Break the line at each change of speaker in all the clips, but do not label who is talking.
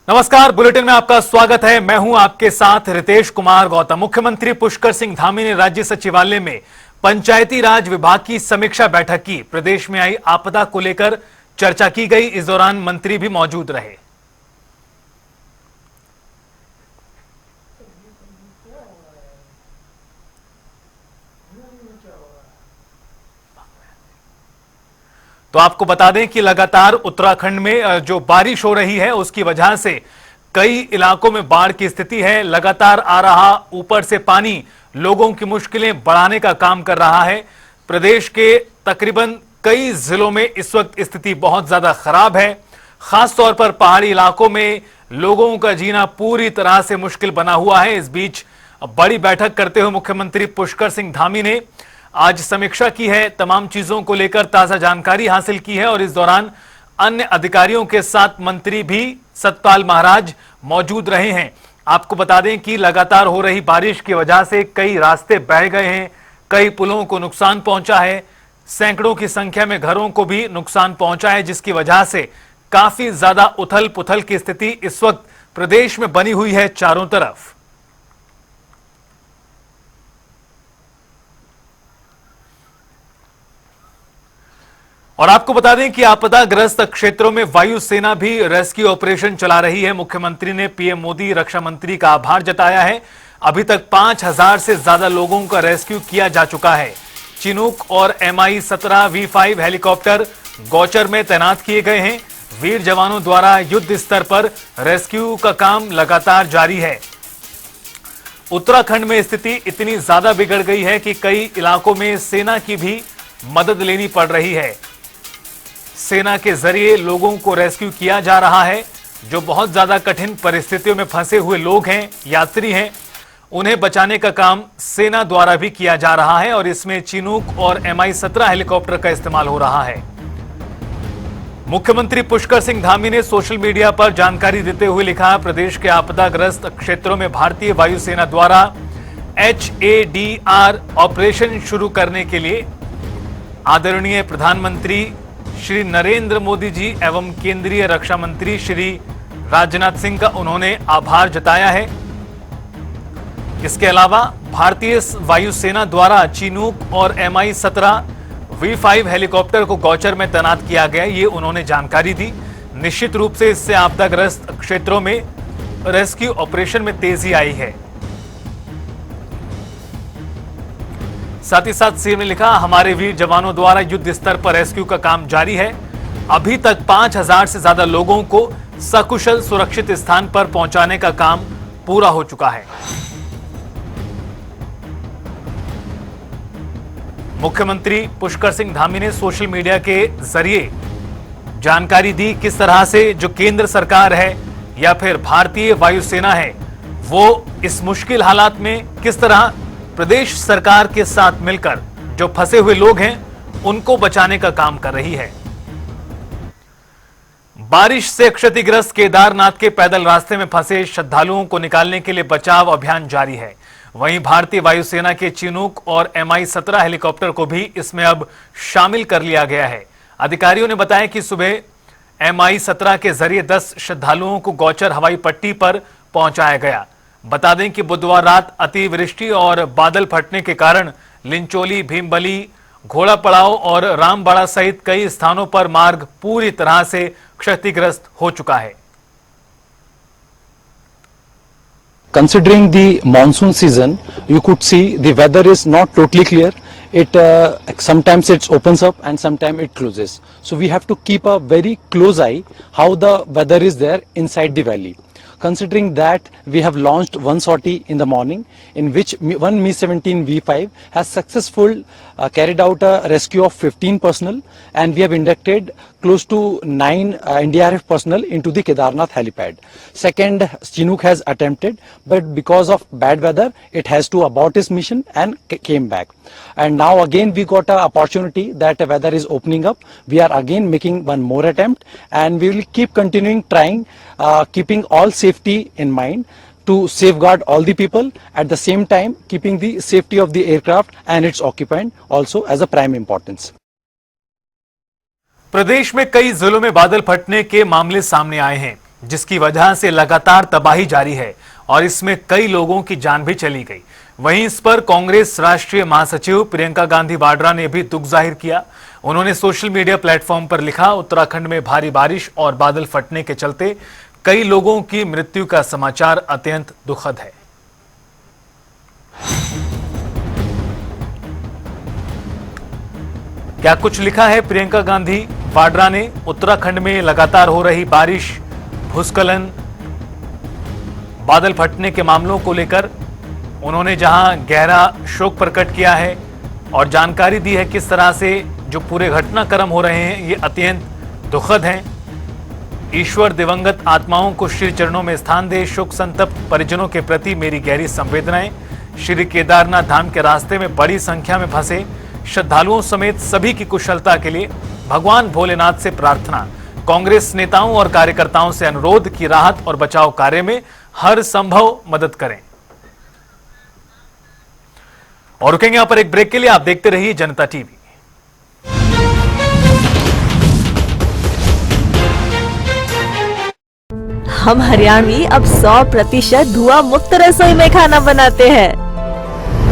नमस्कार, बुलेटिन में आपका स्वागत है। मैं हूं आपके साथ रितेश कुमार गौतम। मुख्यमंत्री पुष्कर सिंह धामी ने राज्य सचिवालय में पंचायती राज विभाग की समीक्षा बैठक की। प्रदेश में आई आपदा को लेकर चर्चा की गई। इस दौरान मंत्री भी मौजूद रहे। तो आपको बता दें कि लगातार उत्तराखंड में जो बारिश हो रही है उसकी वजह से कई इलाकों में बाढ़ की स्थिति है। लगातार आ रहा ऊपर से पानी लोगों की मुश्किलें बढ़ाने का काम कर रहा है। प्रदेश के तकरीबन कई जिलों में इस वक्त स्थिति बहुत ज्यादा खराब है। खासतौर पर पहाड़ी इलाकों में लोगों का जीना पूरी तरह से मुश्किल बना हुआ है। इस बीच बड़ी बैठक करते हुए मुख्यमंत्री पुष्कर सिंह धामी ने आज समीक्षा की है, तमाम चीजों को लेकर ताजा जानकारी हासिल की है और इस दौरान अन्य अधिकारियों के साथ मंत्री भी सतपाल महाराज मौजूद रहे हैं। आपको बता दें कि लगातार हो रही बारिश की वजह से कई रास्ते बह गए हैं, कई पुलों को नुकसान पहुंचा है, सैकड़ों की संख्या में घरों को भी नुकसान पहुंचा है, जिसकी वजह से काफी ज्यादा उथल पुथल की स्थिति इस वक्त प्रदेश में बनी हुई है चारों तरफ। और आपको बता दें कि आपदाग्रस्त क्षेत्रों में वायुसेना भी रेस्क्यू ऑपरेशन चला रही है। मुख्यमंत्री ने पीएम मोदी, रक्षा मंत्री का आभार जताया है। अभी तक 5000 से ज्यादा लोगों का रेस्क्यू किया जा चुका है। चिनूक और MI-17 V5 हेलीकॉप्टर गौचर में तैनात किए गए हैं। वीर जवानों द्वारा युद्ध स्तर पर रेस्क्यू का काम लगातार जारी है। उत्तराखंड में स्थिति इतनी ज्यादा बिगड़ गई है कि कई इलाकों में सेना की भी मदद लेनी पड़ रही है। सेना के जरिए लोगों को रेस्क्यू किया जा रहा है। जो बहुत ज्यादा कठिन परिस्थितियों में फंसे हुए लोग हैं, यात्री हैं, उन्हें बचाने का काम सेना द्वारा भी किया जा रहा है और इसमें चिनूक और MI-17 हेलीकॉप्टर का इस्तेमाल हो रहा है। मुख्यमंत्री पुष्कर सिंह धामी ने सोशल मीडिया पर जानकारी देते हुए लिखा, प्रदेश के आपदाग्रस्त क्षेत्रों में भारतीय वायुसेना द्वारा HADR ऑपरेशन शुरू करने के लिए आदरणीय प्रधानमंत्री श्री नरेंद्र मोदी जी एवं केंद्रीय रक्षा मंत्री श्री राजनाथ सिंह का उन्होंने आभार जताया है। इसके अलावा भारतीय वायुसेना द्वारा चिनूक और MI-17 V5 हेलीकॉप्टर को गौचर में तैनात किया गया, ये उन्होंने जानकारी दी। निश्चित रूप से इससे आपदाग्रस्त क्षेत्रों में रेस्क्यू ऑपरेशन में तेजी आई है। साथ ही साथ सीएम ने लिखा, हमारे वीर जवानों द्वारा युद्ध स्तर पर रेस्क्यू का काम जारी है। अभी तक 5000 से ज्यादा लोगों को सकुशल सुरक्षित स्थान पर पहुंचाने का काम पूरा हो चुका है। मुख्यमंत्री पुष्कर सिंह धामी ने सोशल मीडिया के जरिए जानकारी दी किस तरह से जो केंद्र सरकार है या फिर भारतीय वायुसेना है वो इस मुश्किल हालात में किस तरह प्रदेश सरकार के साथ मिलकर जो फंसे हुए लोग हैं उनको बचाने का काम कर रही है। बारिश से क्षतिग्रस्त केदारनाथ के पैदल रास्ते में फंसे श्रद्धालुओं को निकालने के लिए बचाव अभियान जारी है। वहीं भारतीय वायुसेना के चिनूक और MI-17 हेलीकॉप्टर को भी इसमें अब शामिल कर लिया गया है। अधिकारियों ने बताया कि सुबह MI-17 के जरिए 10 श्रद्धालुओं को गौचर हवाई पट्टी पर पहुंचाया गया। बता दें कि बुधवार रात अतिवृष्टि और बादल फटने के कारण लिंचोली, भीमबली, घोड़ा पड़ाव और रामबाड़ा सहित कई स्थानों पर मार्ग पूरी तरह से क्षतिग्रस्त हो चुका है।
Considering the monsoon season, you could see the weather is not totally clear. It sometimes it opens up and sometimes it closes. So we have to keep a very close eye how the weather is there inside the valley. Considering that, we have launched one sortie in the morning in which one Mi-17 V5 has successfully carried out a rescue of 15 personnel, and we have inducted close to 9 NDRF personnel into the Kedarnath helipad. Second, Chinook has attempted, but because of bad weather, it has to abort its mission and came back. And now again we got an opportunity that the weather is opening up. We are again making one more attempt, and we will keep continuing trying, keeping all safety in mind to safeguard all the people, at the same time keeping the safety of the aircraft and its occupant also as a prime importance.
प्रदेश में कई जिलों में बादल फटने के मामले सामने आए हैं, जिसकी वजह से लगातार तबाही जारी है और इसमें कई लोगों की जान भी चली गई। वहीं इस पर कांग्रेस राष्ट्रीय महासचिव प्रियंका गांधी वाड्रा ने भी दुख जाहिर किया। उन्होंने सोशल मीडिया प्लेटफॉर्म पर लिखा, उत्तराखंड में भारी बारिश और बादल फटने के चलते कई लोगों की मृत्यु का समाचार अत्यंत दुखद है। क्या कुछ लिखा है प्रियंका गांधी वाड्रा ने। उत्तराखंड में लगातार हो रही बारिश, भूस्खलन, बादल फटने के मामलों को लेकर उन्होंने जहां गहरा शोक प्रकट किया है और जानकारी दी है किस तरह से जो पूरे घटनाक्रम हो रहे हैं ये अत्यंत दुखद हैं। ईश्वर दिवंगत आत्माओं को श्री चरणों में स्थान दे, शोक संतप्त परिजनों के प्रति मेरी गहरी संवेदनाएं। श्री केदारनाथ धाम के रास्ते में बड़ी संख्या में फंसे श्रद्धालुओं समेत सभी की कुशलता के लिए भगवान भोलेनाथ से प्रार्थना। कांग्रेस नेताओं और कार्यकर्ताओं से अनुरोध कि राहत और बचाव कार्य में हर संभव मदद करें। और रुकेंगे यहां पर एक ब्रेक के लिए। आप देखते रहिए जनता टीवी।
हम हरियाणवी अब 100% धुआं मुक्त रसोई में खाना बनाते हैं।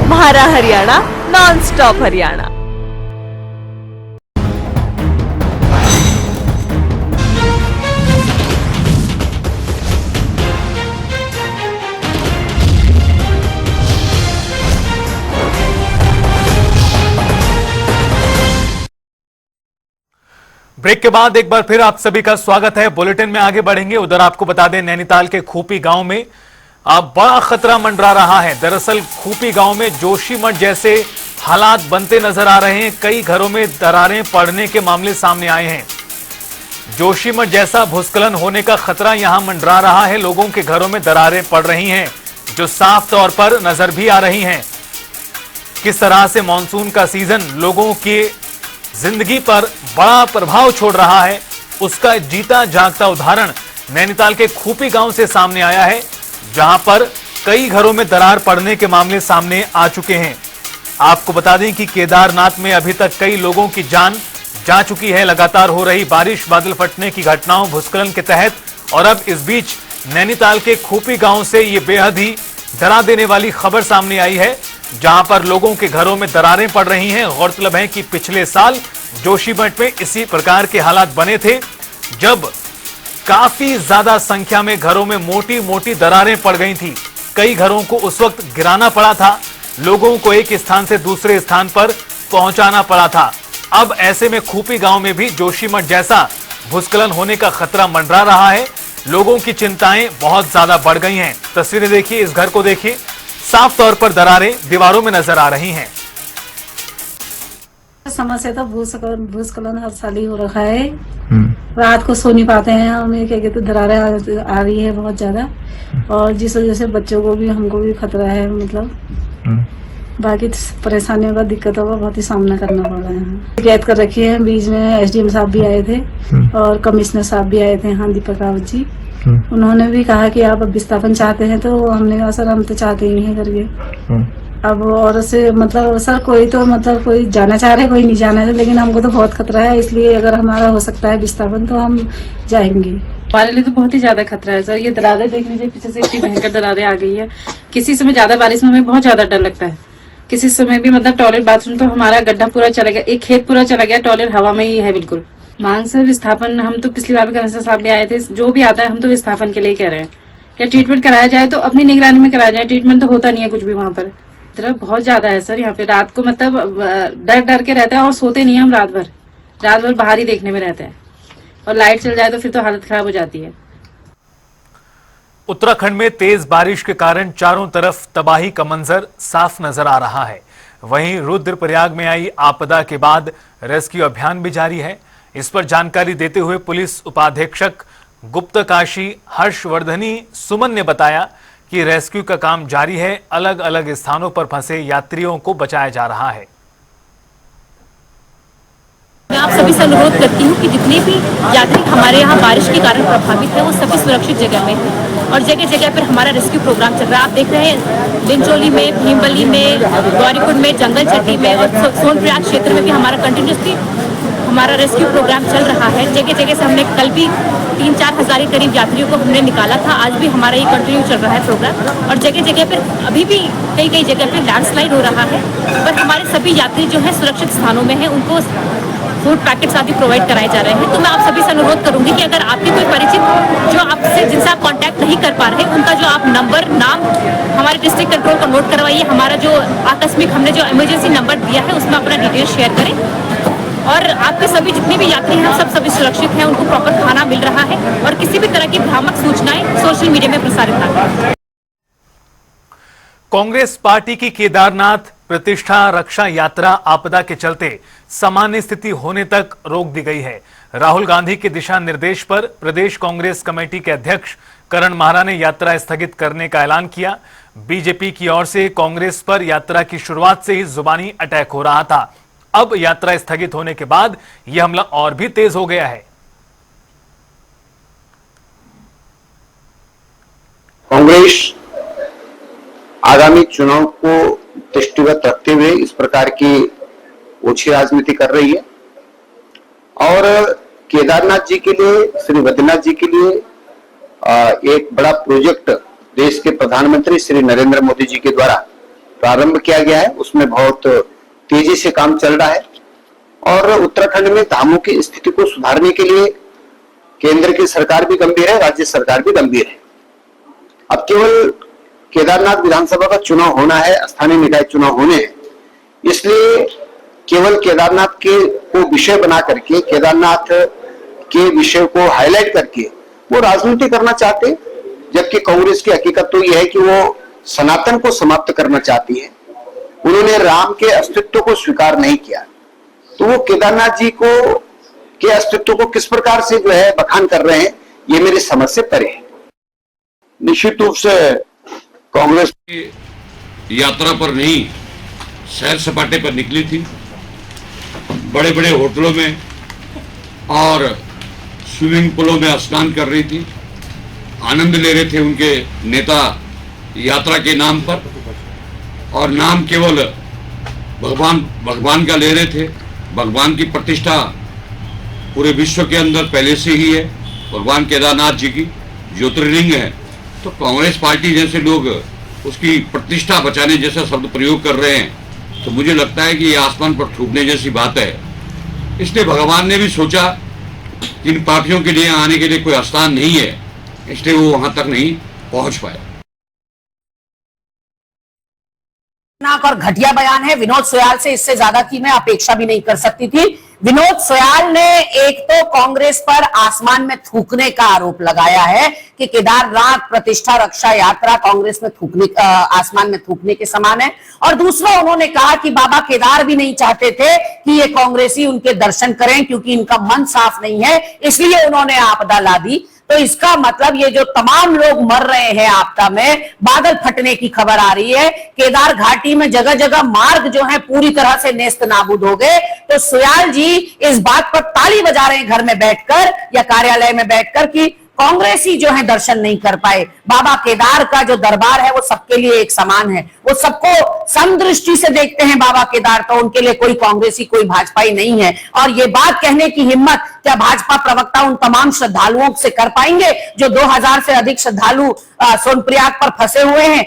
हमारा Haryana non stop Haryana.
Break के बाद एक बार फिर आप सभी का स्वागत है। बुलेटिन में आगे बढ़ेंगे। उधर आपको बता दें, नैनीताल के खूपी गांव में अब बड़ा खतरा मंडरा रहा है। दरअसल खूपी गांव में जोशीमठ जैसे हालात बनते नजर आ रहे हैं। कई घरों में दरारें पड़ने के मामले सामने आए हैं। जोशीमठ जैसा भूस्खलन होने का खतरा यहां मंडरा रहा है। लोगों के घरों में दरारें पड़ रही हैं जो साफ तौर पर नजर भी आ रही हैं। किस तरह से मानसून का सीजन लोगों की जिंदगी पर बड़ा प्रभाव छोड़ रहा है, उसका जीता जागता उदाहरण नैनीताल के खूपी गांव से सामने आया है, जहां पर कई घरों में दरार पड़ने के मामले सामने आ चुके हैं। आपको बता दें कि केदारनाथ में अभी तक कई लोगों की जान जा चुकी है। लगातार हो रही बारिश, बादल फटने की घटनाओं, भूस्खलन के तहत और अब इस बीच नैनीताल के खूपी गांव से ये बेहद ही डरा देने वाली खबर सामने आई है, जहां पर लोगों के घरों में दरारें पड़ रही हैं। गौरतलब है कि पिछले साल जोशीमठ में इसी प्रकार के हालात बने थे, जब काफी ज्यादा संख्या में घरों में मोटी मोटी दरारें पड़ गई थी। कई घरों को उस वक्त गिराना पड़ा था, लोगों को एक स्थान से दूसरे स्थान पर पहुंचाना पड़ा था। अब ऐसे में खूपी गांव में भी जोशीमठ जैसा भूस्खलन होने का खतरा मंडरा रहा है। लोगों की चिंताएं बहुत ज्यादा बढ़ गई हैं। तस्वीरें देखिए, इस घर को देखिए, साफ तौर पर दरारें दीवारों में नजर आ रही हैं।
समस्या तो भूस्खलन हर साल ही हो रखा है। रात को सो नहीं पाते हैं हमें, क्या कहते दरारें आ रही है बहुत ज्यादा, और जिस वजह से बच्चों को भी हमको भी खतरा है। मतलब बाकी परेशानियों का, दिक्कतों का बहुत ही सामना करना पड़ रहा है। शिकायत कर रखी है। बीच में एसडीएम साहब भी आए थे और कमिश्नर साहब भी आए थे, हाँ, दीपक रावत जी। उन्होंने भी कहा कि आप अब विस्थापन चाहते हैं, तो हमने कहा सर हम तो चाहते ही नहीं करके। अब और से मतलब सर कोई तो मतलब कोई जाना चाह रहे, कोई नहीं जाना है, लेकिन हमको तो बहुत खतरा है, इसलिए अगर हमारा हो सकता है विस्थापन तो हम जाएंगे।
हमारे लिए तो बहुत ही ज्यादा खतरा है सर। ये दरारें देख लीजिए, पीछे से इतनी भयंकर दरारें आ गई है। किसी समय ज्यादा बारिश में हमें बहुत ज्यादा डर लगता है। किसी समय भी मतलब टॉयलेट बाथरूम तो हमारा गड्ढा पूरा चला गया, एक खेत पूरा चला गया, टॉयलेट हवा में ही है बिल्कुल। मांग सर विस्थापन, हम तो पिछली बार भी कमिश्नर साहब भी आए थे, जो भी आता है हम तो विस्थापन के लिए कह रहे हैं। क्या ट्रीटमेंट कराया जाए तो अपनी निगरानी में कराया जाए, ट्रीटमेंट तो होता नहीं है कुछ भी वहाँ पर। तरह बहुत ज्यादा है सर यहाँ पे। रात को मतलब डर डर के रहता है और सोते नहीं है हम। रात भर बाहर ही देखने में रहते हैं, और लाइट चल जाए तो फिर तो हालत खराब हो जाती है।
उत्तराखंड में तेज बारिश के कारण चारों तरफ तबाही का मंजर साफ नजर आ रहा है। वहीं रुद्रप्रयाग में आई आपदा के बाद रेस्क्यू अभियान भी जारी है। इस पर जानकारी देते हुए पुलिस उपाधीक्षक गुप्तकाशी हर्षवर्धनी सुमन ने बताया कि रेस्क्यू का काम जारी है। अलग अलग स्थानों पर फंसे यात्रियों को बचाया जा रहा है।
मैं आप सभी से अनुरोध करती हूँ कि जितने भी यात्री हमारे यहाँ बारिश के कारण प्रभावित है, वो सभी सुरक्षित जगह में हैं, और जगह जगह पर हमारा रेस्क्यू प्रोग्राम चल रहा है। आप देख रहे हैं लिंचोली में, भीमबली में, गौरीकुंड में, जंगल चट्टी में और सोनप्रयाग क्षेत्र में भी हमारा कंटिन्यूसली हमारा रेस्क्यू प्रोग्राम चल रहा है। जगह जगह से हमने कल भी 3-4 हज़ार के करीब यात्रियों को हमने निकाला था। आज भी हमारा ये कंटिन्यू चल रहा है प्रोग्राम, और जगह जगह पर अभी भी कई जगह पे लैंडस्लाइड हो रहा है, पर हमारे सभी यात्री जो है सुरक्षित स्थानों में हैं, उनको फूड पैकेट्स आदि प्रोवाइड कराए जा रहे हैं। तो मैं आप सभी से अनुरोध करूंगी कि अगर आपके कोई परिचित जो आपसे जिनसे आप कांटेक्ट नहीं कर पा रहे, उनका जो आप नंबर नाम हमारे डिस्ट्रिक्ट कंट्रोल को नोट करवाइए। हमारा जो आकस्मिक हमने जो इमरजेंसी नंबर दिया है उसमें अपना डिटेल शेयर करें, और आपके सभी जितने भी यात्री हैं सब सभी सुरक्षित हैं, उनको प्रॉपर खाना मिल रहा है, और किसी भी तरह की भ्रामक सूचनाएं सोशल मीडिया में प्रसारित ना करें।
कांग्रेस पार्टी की केदारनाथ प्रतिष्ठा रक्षा यात्रा आपदा के चलते सामान्य स्थिति होने तक रोक दी गई है। राहुल गांधी के दिशा निर्देश पर प्रदेश कांग्रेस कमेटी के अध्यक्ष करण माहरा ने यात्रा स्थगित करने का ऐलान किया। बीजेपी की ओर से कांग्रेस पर यात्रा की शुरुआत से ही जुबानी अटैक हो रहा था। अब यात्रा स्थगित होने के बाद यह हमला और भी तेज हो गया है।
कांग्रेस आगामी चुनाव को दृष्टिगत रखते हुए इस प्रकार की ओछी राजनीति कर रही है, और केदारनाथ जी के लिए, श्री बद्रीनाथ जी के लिए एक बड़ा प्रोजेक्ट देश के प्रधानमंत्री श्री नरेंद्र मोदी जी के द्वारा प्रारंभ किया गया है। उसमें बहुत तेजी से काम चल रहा है, और उत्तराखंड में धामों की स्थिति को सुधारने के लिए केंद्र की सरकार भी गंभीर है, राज्य सरकार भी गंभीर है। अब केवल केदारनाथ विधानसभा का चुनाव होना है, स्थानीय निकाय चुनाव होने हैं, इसलिए केवल केदारनाथ के को विषय बना करके, केदारनाथ के विषय को हाईलाइट करके वो राजनीति करना चाहते, जबकि कांग्रेस की हकीकत तो यह है कि वो सनातन को समाप्त करना चाहती है। उन्होंने राम के अस्तित्व को स्वीकार नहीं किया, तो वो केदारनाथ जी को के अस्तित्व को किस प्रकार से जो है बखान कर रहे हैं, ये मेरी समझ से परे है।
निश्चित रूप से कांग्रेस की यात्रा पर नहीं, सैर सपाटे पर निकली थी, बड़े बड़े होटलों में और स्विमिंग पूलों में स्नान कर रही थी, आनंद ले रहे थे उनके नेता यात्रा के नाम पर, और नाम केवल भगवान का ले रहे थे। भगवान की प्रतिष्ठा पूरे विश्व के अंदर पहले से ही है, भगवान केदारनाथ जी की ज्योतिर्लिंग है, तो कांग्रेस पार्टी जैसे लोग उसकी प्रतिष्ठा बचाने जैसा शब्द प्रयोग कर रहे हैं, तो मुझे लगता है कि ये आसमान पर थूकने जैसी बात है। इसलिए भगवान ने भी सोचा कि इन पापियों के लिए आने के लिए कोई स्थान नहीं है, इसलिए वो वहां तक नहीं पहुंच पाए।
और घटिया बयान है विनोद सोयाल से, इससे ज्यादा की मैं अपेक्षा भी नहीं कर सकती थी। विनोद सोयाल ने एक तो कांग्रेस पर आसमान में थूकने का आरोप लगाया है कि केदारनाथ प्रतिष्ठा रक्षा यात्रा कांग्रेस में आसमान में थूकने के समान है, और दूसरा उन्होंने कहा कि बाबा केदार भी नहीं चाहते थे कि ये कांग्रेसी उनके दर्शन करें, क्योंकि इनका मन साफ नहीं है, इसलिए उन्होंने आपदा ला दी। तो इसका मतलब ये जो तमाम लोग मर रहे हैं आपदा में, बादल फटने की खबर आ रही है, केदार घाटी में जगह जगह मार्ग जो है पूरी तरह से नेस्त नाबूद हो गए। तो सोयाल जी इस बात पर ताली बजा रहे हैं घर में बैठकर या कार्यालय में बैठकर कि कांग्रेसी जो है दर्शन नहीं कर पाए। बाबा केदार का जो दरबार है वो सबके लिए एक समान है, वो सबको समदृष्टि से देखते हैं बाबा केदार, तो उनके लिए कोई कांग्रेसी कोई भाजपाई नहीं है। और ये बात कहने की हिम्मत क्या भाजपा प्रवक्ता उन तमाम श्रद्धालुओं से कर पाएंगे जो 2000 से अधिक श्रद्धालु सोनप्रयाग पर फंसे हुए हैं।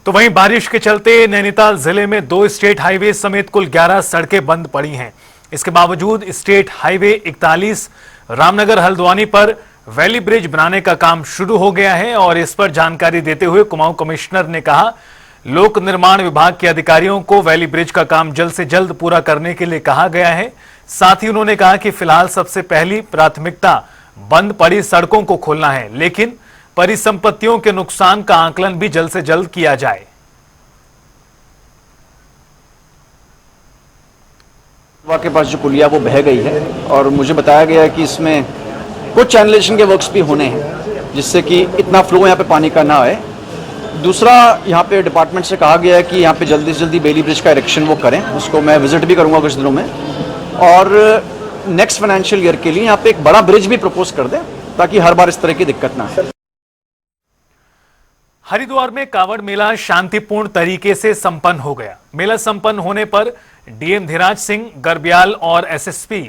तो वहीं बारिश के चलते नैनीताल जिले में 2 स्टेट हाईवे समेत कुल 11 सड़कें बंद पड़ी हैं। इसके बावजूद स्टेट हाईवे 41 रामनगर हल्द्वानी पर वैली ब्रिज बनाने का काम शुरू हो गया है, और इस पर जानकारी देते हुए कुमाऊं कमिश्नर ने कहा, लोक निर्माण विभाग के अधिकारियों को वैली ब्रिज का काम जल्द से जल्द पूरा करने के लिए कहा गया है। साथ ही उन्होंने कहा कि फिलहाल सबसे पहली प्राथमिकता बंद पड़ी सड़कों को खोलना है, लेकिन परिसंपत्तियों के नुकसान का आकलन भी जल्द से जल्द किया जाए।
के पास जो पुलिया वो बह गई है, और मुझे बताया गया है कि इसमें कुछ चैनलेशन के वर्क्स भी होने हैं, जिससे कि इतना फ्लो यहाँ पे पानी का ना आए। दूसरा, यहाँ पे डिपार्टमेंट से कहा गया है कि यहाँ पे जल्दी से जल्दी बेली ब्रिज का इरेक्शन वो करें, उसको मैं विजिट भी करूँगा कुछ दिनों में, और नेक्स्ट फाइनेंशियल ईयर के लिए यहाँ पे एक बड़ा ब्रिज भी प्रपोज कर दें, ताकि हर बार इस तरह की दिक्कत ना आए।
हरिद्वार में कांवड़ मेला शांतिपूर्ण तरीके से संपन्न हो गया। मेला संपन्न होने पर डीएम धीराज सिंह गर्ब्याल और एसएसपी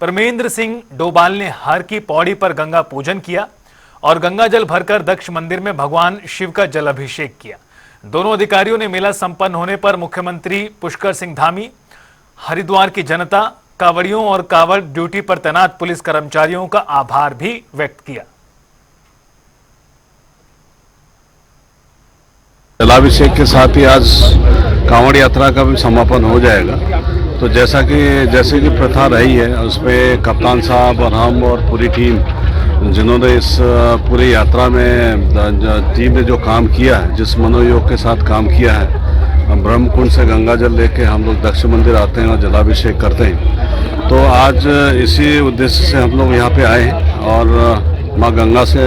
परमेंद्र सिंह डोभाल ने हर की पौड़ी पर गंगा पूजन किया और गंगा जल भरकर दक्ष मंदिर में भगवान शिव का जल अभिषेक किया। दोनों अधिकारियों ने मेला संपन्न होने पर मुख्यमंत्री पुष्कर सिंह धामी, हरिद्वार की जनता, कांवड़ियों और कांवड़ ड्यूटी पर तैनात पुलिस कर्मचारियों का आभार भी व्यक्त किया।
जलाभिषेक के साथ ही आज कांवड़ यात्रा का भी समापन हो जाएगा। तो जैसे कि प्रथा रही है, उसमें कप्तान साहब और हम और पूरी टीम जिन्होंने इस पूरी यात्रा में टीम ने जो काम किया है, जिस मनोयोग के साथ काम किया है, ब्रह्मकुंड से गंगा जल लेके हम लोग दक्ष मंदिर आते हैं और जलाभिषेक करते हैं। तो आज इसी उद्देश्य से हम लोग यहाँ पे आए हैं और माँ गंगा से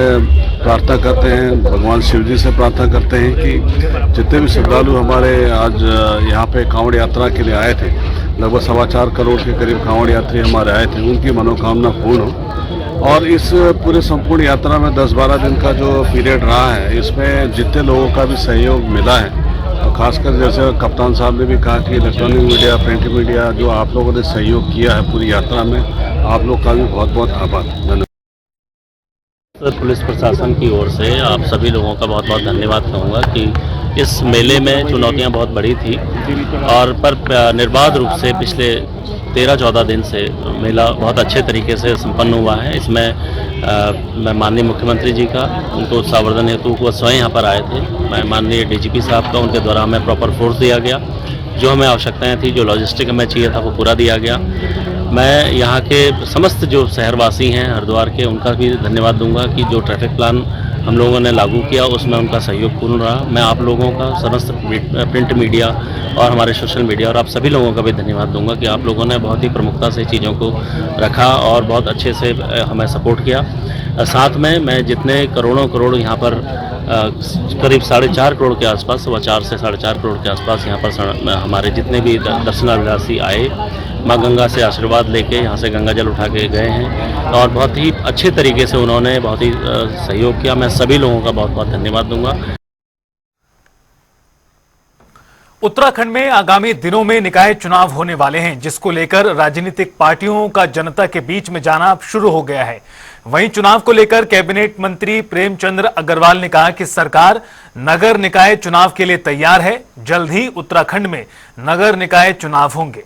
प्रार्थना करते हैं, भगवान शिव जी से प्रार्थना करते हैं कि जितने भी श्रद्धालु हमारे आज यहाँ पे कांवड़ यात्रा के लिए आए थे, लगभग 4.25 करोड़ के करीब कांवड़ यात्री हमारे आए थे, उनकी मनोकामना पूर्ण हो। और इस पूरे संपूर्ण यात्रा में 10-12 दिन का जो पीरियड रहा है, इसमें जितने लोगों का भी सहयोग मिला है, और खासकर जैसे कप्तान साहब ने भी कहा कि इलेक्ट्रॉनिक मीडिया, प्रिंट मीडिया, जो आप लोगों ने सहयोग किया है पूरी यात्रा में, आप लोग का भी बहुत बहुत आभार। धन्यवाद।
पुलिस प्रशासन की ओर से आप सभी लोगों का बहुत बहुत धन्यवाद कहूँगा कि इस मेले में चुनौतियाँ बहुत बड़ी थी और पर निर्बाध रूप से पिछले 13-14 दिन से मेला बहुत अच्छे तरीके से संपन्न हुआ है। इसमें मैं माननीय मुख्यमंत्री जी का, उनको उत्साहवर्धन हेतु वो स्वयं यहाँ पर आए थे। मैं माननीय डीजीपी साहब का, उनके द्वारा हमें प्रॉपर फोर्स दिया गया, जो हमें आवश्यकताएँ थी, जो लॉजिस्टिक हमें चाहिए था वो पूरा दिया गया। मैं यहाँ के समस्त जो शहरवासी हैं हरिद्वार के, उनका भी धन्यवाद दूंगा कि जो ट्रैफिक प्लान हम लोगों ने लागू किया उसमें उनका सहयोग पूर्ण रहा। मैं आप लोगों का, समस्त प्रिंट मीडिया और हमारे सोशल मीडिया और आप सभी लोगों का भी धन्यवाद दूंगा कि आप लोगों ने बहुत ही प्रमुखता से चीज़ों को रखा और बहुत अच्छे से हमें सपोर्ट किया। साथ में मैं जितने करोड़ यहाँ पर करीब 4.5 करोड़ के आसपास, 4 से 4.5 करोड़ के आसपास यहाँ पर हमारे जितने भी दर्शनार्थी आए, माँ गंगा से आशीर्वाद लेके यहाँ से गंगा जल उठा के गए हैं और बहुत ही अच्छे तरीके से उन्होंने बहुत ही सहयोग किया। मैं सभी लोगों का बहुत बहुत धन्यवाद दूंगा।
उत्तराखंड में आगामी दिनों में निकाय चुनाव होने वाले हैं, जिसको लेकर राजनीतिक पार्टियों का जनता के बीच में जाना शुरू हो गया है। वहीं चुनाव को लेकर कैबिनेट मंत्री प्रेमचंद अग्रवाल ने कहा कि सरकार नगर निकाय चुनाव के लिए तैयार है। जल्द ही उत्तराखंड में नगर निकाय चुनाव होंगे।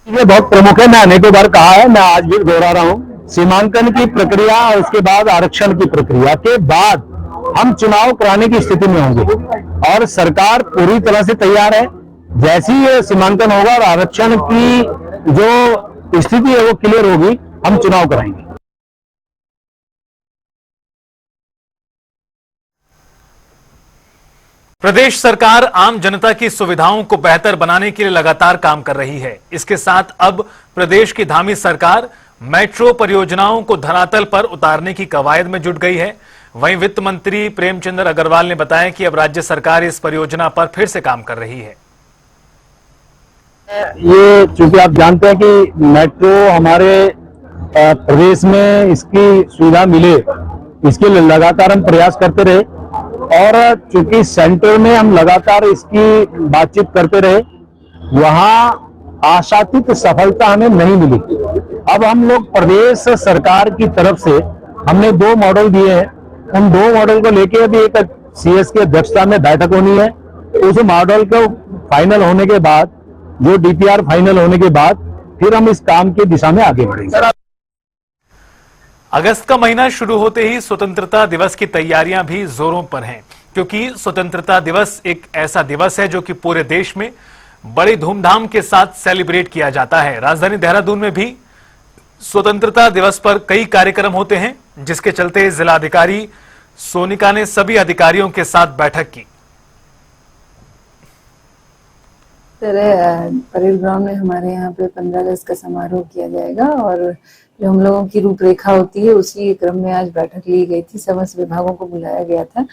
ये बहुत प्रमुख है, मैं अनेकों बार कहा है, मैं आज भी दोहरा रहा हूं। सीमांकन की प्रक्रिया और उसके बाद आरक्षण की प्रक्रिया के बाद हम चुनाव कराने की स्थिति में होंगे और सरकार पूरी तरह से तैयार है। जैसे ही ये सीमांकन होगा और आरक्षण की जो स्थिति है वो क्लियर होगी, हम चुनाव कराएंगे।
प्रदेश सरकार आम जनता की सुविधाओं को बेहतर बनाने के लिए लगातार काम कर रही है। इसके साथ अब प्रदेश की धामी सरकार मेट्रो परियोजनाओं को धरातल पर उतारने की कवायद में जुट गई है। वहीं वित्त मंत्री प्रेमचंद अग्रवाल ने बताया कि अब राज्य सरकार इस परियोजना पर फिर से काम कर रही है।
ये चूंकि आप जानते हैं कि मेट्रो हमारे प्रदेश में इसकी सुविधा मिले, इसके लिए लगातार हम प्रयास करते रहे और चूंकि सेंटर में हम लगातार इसकी बातचीत करते रहे, वहां आशातीत सफलता हमें नहीं मिली। अब हम लोग प्रदेश सरकार की तरफ से हमने 2 मॉडल दिए हैं। उन 2 मॉडल को लेके अभी एक सीएस की अध्यक्षता में बैठक होनी है। उस मॉडल को फाइनल होने के बाद, जो डीपीआर फाइनल होने के बाद, फिर हम इस काम की दिशा में आगे बढ़ेंगे।
अगस्त का महीना शुरू होते ही स्वतंत्रता दिवस की तैयारियां भी जोरों पर हैं, क्योंकि स्वतंत्रता दिवस एक ऐसा दिवस है जो कि पूरे देश में बड़ी धूमधाम के साथ सेलिब्रेट किया जाता है। राजधानी देहरादून में भी स्वतंत्रता दिवस पर कई कार्यक्रम होते हैं, जिसके चलते जिलाधिकारी सोनिका ने सभी अधिकारियों के साथ बैठक की।
परेड ग्राउंड में हमारे यहाँ पे 15 अगस्त का समारोह किया जाएगा और जो हम लोगों की रूपरेखा होती है उसी क्रम में आज बैठक ली गई थी। समस्त विभागों को बुलाया गया था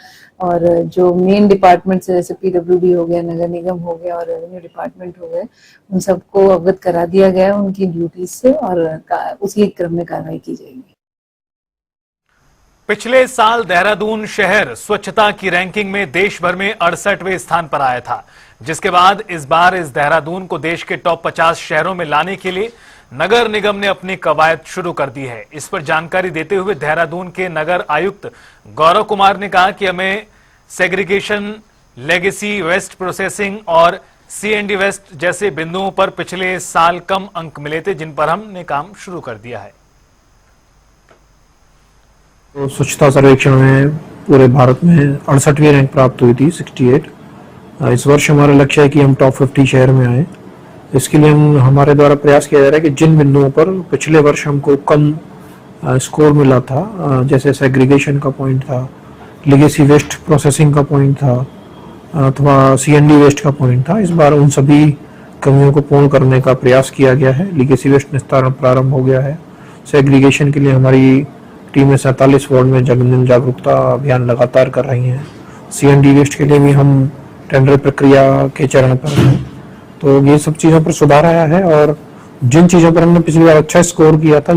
और जो मेन डिपार्टमेंट जैसे PWD हो गया, नगर निगम हो गया और रेवेन्यू डिपार्टमेंट हो गए, उन सबको अवगत करा दिया गया है उनकी ड्यूटीज से और उसी क्रम में कार्रवाई की जाएगी।
पिछले साल देहरादून शहर स्वच्छता की रैंकिंग में देश भर में 68वें स्थान पर आया था, जिसके बाद इस बार इस देहरादून को देश के टॉप 50 शहरों में लाने के लिए नगर निगम ने अपनी कवायद शुरू कर दी है। इस पर जानकारी देते हुए देहरादून के नगर आयुक्त गौरव कुमार ने कहा कि हमें सेग्रीगेशन, लेगेसी वेस्ट प्रोसेसिंग और CND वेस्ट जैसे बिंदुओं पर पिछले साल कम अंक मिले थे, जिन पर हमने काम शुरू कर दिया है।
तो स्वच्छता सर्वेक्षण में पूरे भारत में 68वीं रैंक प्राप्त हुई थी, 68। इस वर्ष हमारा लक्ष्य है कि हम टॉप 50 शहर में आए। इसके लिए हमारे द्वारा प्रयास किया जा रहा है कि जिन बिंदुओं पर पिछले वर्ष हमको कम स्कोर मिला था, जैसे सेग्रीगेशन का पॉइंट था, लेगेसी वेस्ट प्रोसेसिंग का पॉइंट था अथवा CND वेस्ट का पॉइंट था, इस बार उन सभी कमियों को पूर्ण करने का प्रयास किया गया है। लेगेसी वेस्ट निस्तारण प्रारंभ हो गया है। सेग्रीगेशन के लिए हमारी टीमें 47 वार्ड में जन जागरूकता अभियान लगातार कर रही हैं। CND वेस्ट के लिए भी हम टेंडर प्रक्रिया के चरण पर हैं। तो ये सब चीज़ों पर सुधार आया है और जिन चीज़ों पर हमने पिछली बार अच्छा स्कोर किया था